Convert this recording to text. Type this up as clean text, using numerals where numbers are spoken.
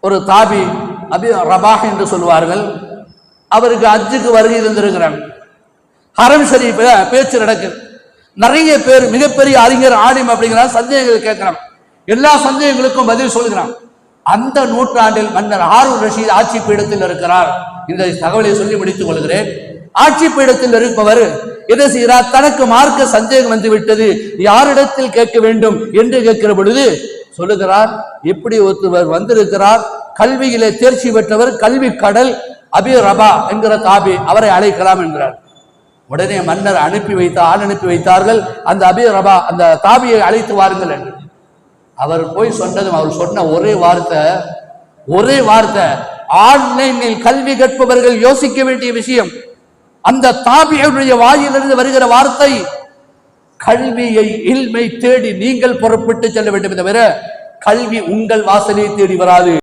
ஒரு தாபி அபி ரபாஹ் என்று சொல்வார்கள். அவருக்கு ஹஜ்ஜுக்கு வருகை தந்திருக்கிறாங்க. ஹரம் ஷரீஃப்ல பேச்சு நடக்குது. நிறைய பேர் மிகப்பெரிய அறிஞர் ஆலிம் அப்படிங்கிற சந்தேகங்கள் கேட்கிறான். எல்லா சந்தேகங்களுக்கும் பதில் சொல்கிறான். அந்த நூற்றாண்டில் மன்னர் ஹாரூன் ரஷீத் ஆட்சி பீடத்தில் இருக்கிறார். இந்த தகவலை சொல்லி முடித்துக் கொள்கிறேன். ஆட்சி பீடத்தில் இருப்பவர் என்ன செய்கிறார்? தனக்கு மார்க்க சந்தேகம் வந்து விட்டது, யாரிடத்தில் கேட்க வேண்டும் என்று கேட்கிற பொழுது சொல்லுகிறார், எப்படி ஒருத்தவர் வந்திருக்கிறார், கல்வியிலே தேர்ச்சி பெற்றவர், கல்வி கடல், அபி ரபா என்கிற தாபி, அவரை அழைக்கலாம் என்கிறார். உடனே மன்னர் ஆள் அனுப்பி வைத்தார்கள். அந்த அபி ரபா அந்த தாபியை அழைத்து வாருங்கள் என்று. அவர் போய் சொன்னதும் அவர் சொன்ன ஒரே வார்த்தை, ஆன்லைனில் கல்வி கற்பவர்கள் யோசிக்க வேண்டிய விஷயம். அந்த தாபியுடைய வாயிலிருந்து வருகிற வார்த்தை, கல்வியை இல்மை தேடி நீங்கள் புறப்பட்டு செல்ல வேண்டும், தவிர கல்வி உங்கள் வாசலை தேடி வராது.